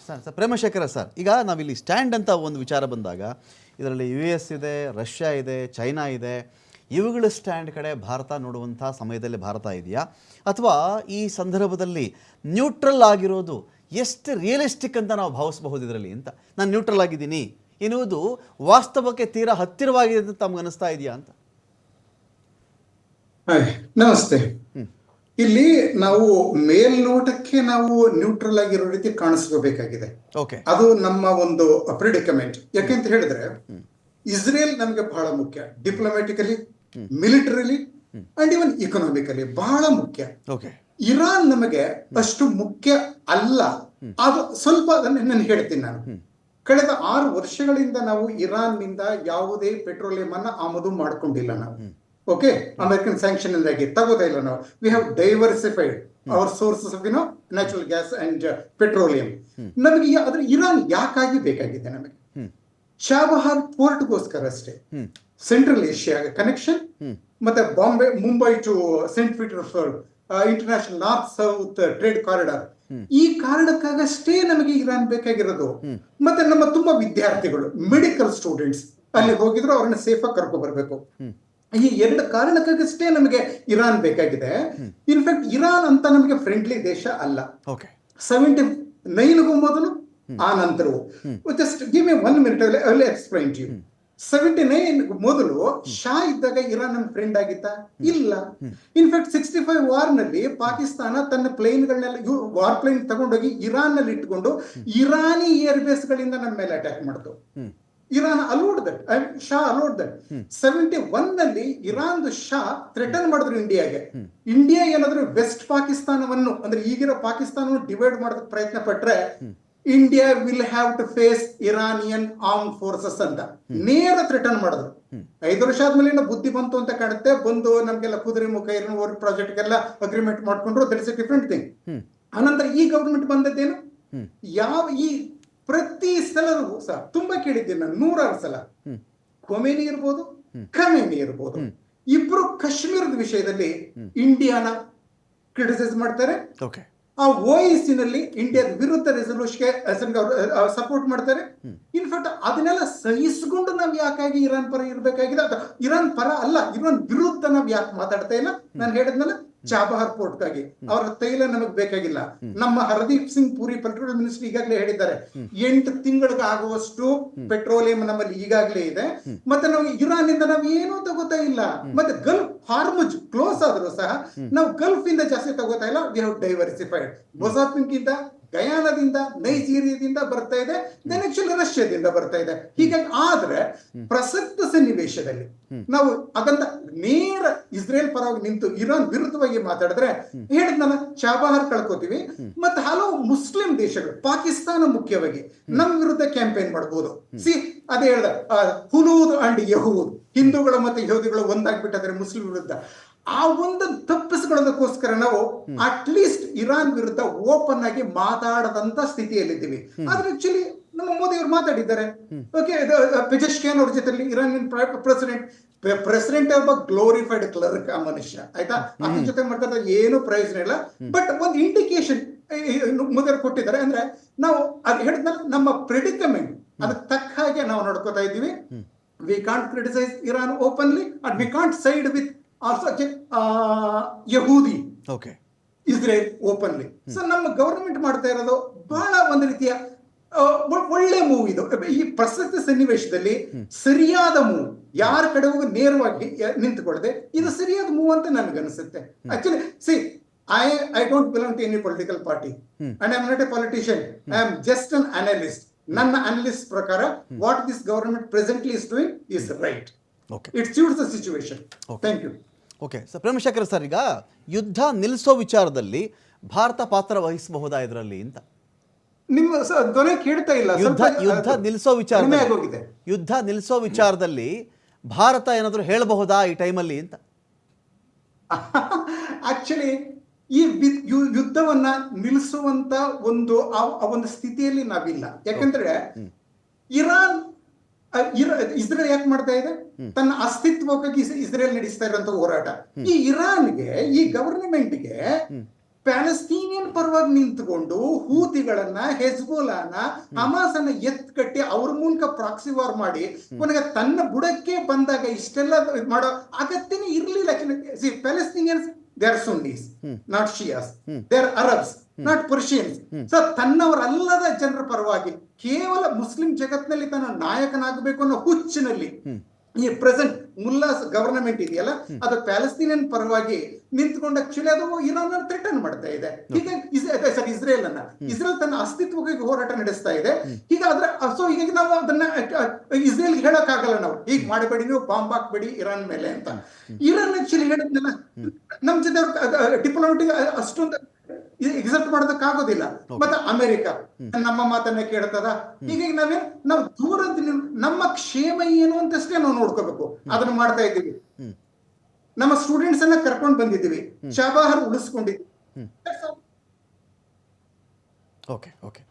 Sir ಪ್ರೇಮಶೇಖರ sir, ಈಗ ನಾವಿಲ್ಲಿ stand ಅಂತ ಒಂದು ವಿಚಾರ ಬಂದಾಗ ಇದರಲ್ಲಿ US ಇದೆ, ರಷ್ಯಾ ಇದೆ, ಚೈನಾ ಇದೆ. ಇವುಗಳ ಸ್ಟ್ಯಾಂಡ್ ಕಡೆ ಭಾರತ ನೋಡುವಂಥ ಸಮಯದಲ್ಲಿ ಭಾರತ ಇದೆಯಾ, ಅಥವಾ ಈ ಸಂದರ್ಭದಲ್ಲಿ ನ್ಯೂಟ್ರಲ್ ಆಗಿರೋದು ಎಷ್ಟು ರಿಯಲಿಸ್ಟಿಕ್ ಅಂತ ನಾವು ಭಾವಿಸಬಹುದು ಇದರಲ್ಲಿ ಅಂತ? ನಾನು ನ್ಯೂಟ್ರಲ್ ಆಗಿದ್ದೀನಿ ಎನ್ನುವುದು ವಾಸ್ತವಕ್ಕೆ ತೀರಾ ಹತ್ತಿರವಾಗಿದೆ ಅಂತ ತಮ್ಗೆ ಅನಿಸ್ತಾ ಇದೆಯಾ ಅಂತ? ನಮಸ್ತೆ. ಇಲ್ಲಿ ನಾವು ಮೇಲ್ನೋಟಕ್ಕೆ ನಾವು ನ್ಯೂಟ್ರಲ್ ಆಗಿರೋ ರೀತಿ ಕಾಣಿಸ್ಕೋಬೇಕಾಗಿದೆ. ಅದು ನಮ್ಮ ಒಂದು ಪ್ರಿಡಿಕಮೆಂಟ್. ಯಾಕೆಂತ ಹೇಳಿದ್ರೆ ಇಸ್ರೇಲ್ ನಮ್ಗೆ ಬಹಳ ಮುಖ್ಯ, diplomatically, militarily and even economically ಬಹಳ ಮುಖ್ಯ. ಇರಾನ್ ನಮಗೆ ಅಷ್ಟು ಮುಖ್ಯ ಅಲ್ಲ. ಅದು ಸ್ವಲ್ಪ ನಾನು ಹೇಳ್ತೀನಿ. ನಾನು ಕಳೆದ 6 ವರ್ಷಗಳಿಂದ ನಾವು ಇರಾನ್ ನಿಂದ ಯಾವುದೇ ಪೆಟ್ರೋಲಿಯಂ ಅನ್ನ ಆಮದು ಮಾಡ್ಕೊಂಡಿಲ್ಲ ನಾವು. ಓಕೆ, ಅಮೆರಿಕನ್ ಸ್ಯಾಂಕ್ಷನ್ ಇಂದಾಗಿ ತಗೋತಾ ಇಲ್ಲ ನಾವು. We have diversified our sources of natural gas and petroleum. ನಮಗೆ ಅದ್ರ ಇರಾನ್ ಯಾಕಾಗಿ ಬೇಕಾಗಿದೆ? ನಮಗೆ ಚಾಬಹಾರ್ ಪೋರ್ಟ್ಗೋಸ್ಕರ ಅಷ್ಟೇ. ಸೆಂಟ್ರಲ್ ಏಷ್ಯಾ ಕನೆಕ್ಷನ್, ಮತ್ತೆ Bombay, Mumbai to Saint Petersburg international north south trade corridor, ಈ ಕಾರಣಕ್ಕಾಗಷ್ಟೇ ನಮಗೆ ಇರಾನ್ ಬೇಕಾಗಿರೋದು. ಮತ್ತೆ ನಮ್ಮ ತುಂಬಾ ವಿದ್ಯಾರ್ಥಿಗಳು, ಮೆಡಿಕಲ್ ಸ್ಟೂಡೆಂಟ್ಸ್ ಅಲ್ಲಿ ಹೋಗಿದ್ರು, ಅವ್ರನ್ನ ಸೇಫ್ ಆಗಿ ಕರ್ಕೊ ಬರ್ಬೇಕು. ಈ 2 ಕಾರಣಕ್ಕಾಗಷ್ಟೇ ನಮಗೆ ಇರಾನ್ ಬೇಕಾಗಿದೆ. ಇನ್ಫ್ಯಾಕ್ಟ್ ಇರಾನ್ ಅಂತ ನಮಗೆ ಫ್ರೆಂಡ್ಲಿ ದೇಶ ಅಲ್ಲ. 79ಗೂ ಮೊದಲು, ಆ ನಂತರವು. Just give me 1 minute, I will explain to you. 79 ಮೊದಲು ಶಾ ಇದ್ದಾಗ ಇರಾನ್ ನಮ್ಮ ಫ್ರೆಂಡ್ ಆಗಿತ್ತ? ಇಲ್ಲ. ಇನ್ಫ್ಯಾಕ್ಟ್ 65 ವಾರ್ ನಲ್ಲಿ ಪಾಕಿಸ್ತಾನ ತನ್ನ ಪ್ಲೇನ್ಗಳನ್ನೆಲ್ಲ, ವಾರ್ ಪ್ಲೇನ್ ತಗೊಂಡೋಗಿ ಇರಾನ್ ನಲ್ಲಿ ಇಟ್ಕೊಂಡು ಇರಾನಿ ಏರ್ ಬೇಸ್ ಗಳಿಂದ ನಮ್ಮ ಮೇಲೆ ಅಟ್ಯಾಕ್ ಮಾಡ್ತು. Iran allowed that, Shah allowed that. 71 ನಲ್ಲಿ ಇರಾನ್ ಶಾ ಥ್ರೆಟನ್ ಮಾಡಿದ್ರು ಇಂಡಿಯಾಗೆ. ಇಂಡಿಯಾ ಏನಾದ್ರೂ ವೆಸ್ಟ್ ಪಾಕಿಸ್ತಾನವನ್ನು, ಅಂದ್ರೆ ಈಗಿರೋ ಪಾಕಿಸ್ತಾನವನ್ನು ಡಿವೈಡ್ ಮಾಡೋದಕ್ಕೆ ಪ್ರಯತ್ನ ಪಟ್ರೆ India will have to face Iranian arm forces ಅಂತ ನೇರ ಥ್ರೆಟನ್ ಮಾಡಿದ್ರು. 5 ವರ್ಷ ಆದ್ಮೇಲೆ ಬುದ್ಧಿ ಬಂತು ಅಂತ ಕಾಣುತ್ತೆ. ಬಂದು ನಮ್ಗೆಲ್ಲ ಕುದುರೆ ಮುಖ ವರ್ಕ್ ಪ್ರಾಜೆಕ್ಟ್ ಎಲ್ಲ ಅಗ್ರಿಮೆಂಟ್ ಮಾಡ್ಕೊಂಡ್ರು. That is A different thing. ಅನಂತರ ಈ ಗವರ್ಮೆಂಟ್ ಬಂದದ್ದೇನು? ಈ ಪ್ರತಿ ಸಲವೂ ಸಹ ತುಂಬಾ ಕೇಳಿದ್ದೀನಿ ನಾನು, 100 ಸಲ. ಖೊಮೇನಿ ಇರ್ಬೋದು, ಖಮೇನಿ ಇರ್ಬೋದು, ಇಬ್ರು ಕಾಶ್ಮೀರದ ವಿಷಯದಲ್ಲಿ ಇಂಡಿಯಾನ ಕ್ರಿಟಿಸೈಸ್ ಮಾಡ್ತಾರೆ. ಆ OIC ನಲ್ಲಿ ಇಂಡಿಯಾದ ವಿರುದ್ಧ ರೆಸಲ್ಯೂಷನ್ಗೆ ಸಪೋರ್ಟ್ ಮಾಡ್ತಾರೆ. ಇನ್ಫ್ಯಾಕ್ಟ್ ಅದನ್ನೆಲ್ಲ ಸಹಿಸಿಕೊಂಡು ನಾವ್ ಯಾಕಾಗಿ ಇರಾನ್ ಪರ ಇರ್ಬೇಕಾಗಿದೆ? ಇರಾನ್ ಪರ ಅಲ್ಲ, ಇರಾನ್ ವಿರುದ್ಧ ನಾವ್ ಯಾಕೆ ಮಾತಾಡ್ತಾ ಇಲ್ಲ? ನಾನು ಹೇಳಿದ್ನಲ್ಲ, ಚಾಬಹಾರ್ ಪೋರ್ಟ್ಗಾಗಿ ಅವರ ತೈಲ ನಮಗ್ ಬೇಕಾಗಿಲ್ಲ. ನಮ್ಮ ಹರ್ದೀಪ್ ಸಿಂಗ್ ಪುರಿ ಪೆಟ್ರೋಲಿಯಂ ಮಿನಿಸ್ಟರ್ ಈಗಾಗಲೇ ಹೇಳಿದ್ದಾರೆ, 8 ತಿಂಗಳಿಗೆ ಆಗುವಷ್ಟು ಪೆಟ್ರೋಲಿಯಂ ನಮ್ಮಲ್ಲಿ ಈಗಾಗಲೇ ಇದೆ. ಮತ್ತೆ ನಾವು ಇರಾನ್ ಇಂದ ನಾವು ಏನೂ ತಗೋತಾ ಇಲ್ಲ. ಮತ್ತೆ ಗಲ್ಫ್ ಹಾರ್ಮುಜ್ ಕ್ಲೋಸ್ ಆದ್ರೂ ಸಹ ನಾವು ಗಲ್ಫ್ ಇಂದ ಜಾಸ್ತಿ ತಗೋತಾ ಇಲ್ಲ. V have diversified. ಮೊಜಾಂಬಿಕ್ ಇಂದ, ಗಯಾನದಿಂದ, ನೈಜೀರಿಯಾದಿಂದ ಬರ್ತಾ ಇದೆ, ದೆನ್ ಆಕ್ಚುಲಿ ರಷ್ಯಾದಿಂದ ಬರ್ತಾ ಇದೆ. ಹೀಗಾಗಿ ಆದ್ರೆ ಪ್ರಸಕ್ತ ಸನ್ನಿವೇಶದಲ್ಲಿ ನಾವು ಅದಂತ ನೇರ ಇಸ್ರೇಲ್ ಪರವಾಗಿ ನಿಂತು ಇರಾನ್ ವಿರುದ್ಧವಾಗಿ ಮಾತಾಡಿದ್ರೆ, ಹೇಳಿದ್ನಲ್ಲ, ಚಾಬಹಾರ್ ಕಳ್ಕೋತೀವಿ. ಮತ್ತೆ ಹಲವು ಮುಸ್ಲಿಂ ದೇಶಗಳು, ಪಾಕಿಸ್ತಾನ ಮುಖ್ಯವಾಗಿ, ನಮ್ಮ ವಿರುದ್ಧ ಕ್ಯಾಂಪೇನ್ ಮಾಡಬಹುದು. ಅದೇ ಹೇಳ್ದ, ಹುನೂದ್ ಅಂಡ್ ಯಹೂದ್, ಹಿಂದೂಗಳು ಮತ್ತೆ ಯಹೂದಿಗಳು ಒಂದಾಗ್ಬಿಟ್ಟಿದ್ದಾರೆ ಮುಸ್ಲಿಂ ವಿರುದ್ಧ. ಆ ಒಂದು ತಪ್ಪಿಸ್ಕೊಳ್ಳೋದಕ್ಕೋಸ್ಕರ ನಾವು ಅಟ್ಲೀಸ್ಟ್ ಇರಾನ್ ವಿರುದ್ಧ ಓಪನ್ ಆಗಿ ಮಾತಾಡದಂತ ಸ್ಥಿತಿಯಲ್ಲಿದ್ದೀವಿ. ಆದ್ರೆ ಆಕ್ಚುಲಿ ನಮ್ಮ ಮೋದಿ ಅವರು ಮಾತಾಡಿದ್ದಾರೆ. ಓಕೆ, ಪೆಜೆಶ್ಕಿಯಾನ್ ಅವ್ರ ಜೊತೆಲಿ ಇರಾನಿಯನ್ ಪ್ರೆಸಿಡೆಂಟ್ ಒಬ್ಬ ಗ್ಲೋರಿಫೈಡ್ ಕ್ಲರ್ಕ್, ಆ ಮನುಷ್ಯ, ಆಯ್ತಾ, ಅದ್ರ ಜೊತೆ ಮಾತಾಡಿದ್ರೆ ಏನು ಪ್ರಯೋಜನ ಇಲ್ಲ. ಬಟ್ ಒಂದು ಇಂಡಿಕೇಶನ್ ಮೋದಿ ಕೊಟ್ಟಿದ್ದಾರೆ. ಅಂದ್ರೆ ನಾವು ಅದು ಹೇಳಿದ್ಮೇಲೆ ನಮ್ಮ ಪ್ರೆಡಿಕಮೆಂಟ್ ಅದಕ್ಕೆ ತಕ್ಕ ಹಾಗೆ ನಾವು ನೋಡ್ಕೋತಾ ಇದ್ದೀವಿ. We can't criticise Iran openly and we can't side with ಯಹೂದಿ ಇಸ್ರೇಲ್ ಓಪನ್ಲಿ. ಸೊ ನಮ್ಮ ಗವರ್ಮೆಂಟ್ ಮಾಡ್ತಾ ಇರೋದು ಬಹಳ ಒಂದು ರೀತಿಯ ಒಳ್ಳೆ ಮೂವ್ ಇದು. ಈ ಪ್ರಸಕ್ತ ಸನ್ನಿವೇಶದಲ್ಲಿ ಸರಿಯಾದ ಮೂವ್, ಯಾರ ಕಡೆ ಹೋಗಿ ನೇರವಾಗಿ ನಿಂತುಕೊಳ್ಳದೆ ಇದು ಸರಿಯಾದ ಮೂವ್ ಅಂತ ನನ್ಗನ್ಸುತ್ತೆ. Actually I don't belong to any political party and I am not a politician. I am just an analyst. ನನ್ನ ಅನಲಿಸ್ಟ್ ಪ್ರಕಾರ what this government presently is doing is right. It suits the situation. Thank you. Okay sir, Premashekhar sir, ಈಗ ಯುದ್ಧ ನಿಲ್ಲಿಸೋ ವಿಚಾರದಲ್ಲಿ ಭಾರತ ಪಾತ್ರ ವಹಿಸಬಹುದಾ ಇದರಲ್ಲಿ ಅಂತ? ನಿಮ್ಮ ಧ್ವನಿ ಕೇಳ್ತಾ ಇಲ್ಲ. ಯುದ್ಧ ನಿಲ್ಲಿಸೋ ವಿಚಾರದಲ್ಲಿ ಭಾರತ ಏನಾದರೂ ಹೇಳಬಹುದಾ ಈ ಟೈಮಲ್ಲಿ ಅಂತ? ಆಕ್ಚುಲಿ ಈ ಯುದ್ಧವನ್ನ ನಿಲ್ಲಿಸುವಂತ ಒಂದು ಸ್ಥಿತಿಯಲ್ಲಿ ನಾವಿಲ್ಲ. ಯಾಕಂದ್ರೆ ಇಸ್ರೇಲ್ ಯಾಕೆ ಮಾಡ್ತಾ ಇದೆ? ತನ್ನ ಅಸ್ತಿತ್ವಕ್ಕಾಗಿ ಇಸ್ರೇಲ್ ನಡೆಸ್ತಾ ಇರುವಂತ ಹೋರಾಟ. ಈ ಇರಾನ್ಗೆ, ಈ ಗವರ್ನಮೆಂಟ್ಗೆ ಪ್ಯಾಲೆಸ್ತೀನಿಯನ್ ಪರವಾಗಿ ನಿಂತುಕೊಂಡು ಹೂತಿಗಳನ್ನ, ಹೆಜ್ಬೋಲಾನ, ಹಮಾಸನ್ನ ಎತ್ಕಟ್ಟಿ ಅವ್ರ ಮೂಲಕ ಪ್ರಾಕ್ಸಿ ವಾರ್ ಮಾಡಿ ಕೊನೆಗೆ ತನ್ನ ಬುಡಕ್ಕೆ ಬಂದಾಗ ಇಷ್ಟೆಲ್ಲ ಮಾಡೋ ಅಗತ್ಯನೇ ಇರ್ಲಿಲ್ಲ. Palestinians they are Sunnis, not Shias, they are Arabs, not Persians. So ತನ್ನವರಲ್ಲದ ಜನರ ಪರವಾಗಿ ಕೇವಲ ಮುಸ್ಲಿಂ ಜಗತ್ನಲ್ಲಿ ತನ್ನ ನಾಯಕನಾಗಬೇಕು ಅನ್ನೋ ಹುಚ್ಚಿನಲ್ಲಿ ಈ ಪ್ರೆಸೆಂಟ್ ಮುಲ್ಲಾಸ್ ಗವರ್ನಮೆಂಟ್ ಇದೆಯಲ್ಲ, ಅದು ಪ್ಯಾಲೆಸ್ತೀನಿಯನ್ ಪರವಾಗಿ ನಿಂತ್ಕೊಂಡು ಆಕ್ಚುಲಿ ಅದು ಇರಾನ್ ಥ್ರೆಟನ್ ಮಾಡ್ತಾ ಇದೆ. ಹೀಗಾಗಿ ಇಸ್ರೇಲ್ ತನ್ನ ಅಸ್ತಿತ್ವಕ್ಕೆ ಹೋರಾಟ ನಡೆಸ್ತಾ ಇದೆ. ಹೀಗಾದ್ರೆ ಸೊ ಹೀಗಾಗಿ ನಾವು ಅದನ್ನ ಇಸ್ರೇಲ್ ಹೇಳಕ್ಕಾಗಲ್ಲ, ನಾವು ಹೀಗೆ ಮಾಡಬೇಡಿ, ನೀವು ಬಾಂಬ್ ಹಾಕ್ಬೇಡಿ ಇರಾನ್ ಮೇಲೆ ಅಂತ. ಇರಾನ್ ಆಕ್ಚುಲಿ ಹೇಳಿದ್ನಲ್ಲ, ನಮ್ ಜೊತೆ ಡಿಪ್ಲೊಮ್ಯಾಟಿಕ್ ಅಷ್ಟೊಂದು ಎಕ್ಸೆಪ್ಟ್ ಮಾಡೋದಕ್ಕಾಗೋದಿಲ್ಲ. ಮತ್ತೆ ಅಮೆರಿಕ ನಮ್ಮ ಮಾತನ್ನ ಕೇಳ್ತದ. ಹೀಗಾಗಿ ನಾವು ದೂರದ ನಮ್ಮ ಕ್ಷೇಮ ಏನು ಅಂತಷ್ಟೇ ನಾವು ನೋಡ್ಕೋಬೇಕು. ಅದನ್ನ ಮಾಡ್ತಾ ಇದ್ದೀವಿ. ನಮ್ಮ ಸ್ಟೂಡೆಂಟ್ಸ್ ಅನ್ನ ಕರ್ಕೊಂಡು ಬಂದಿದ್ದೀವಿ, ಚಾಬಹಾರ್ ಉಳಿಸ್ಕೊಂಡಿದ್ದೀವಿ. Okay okay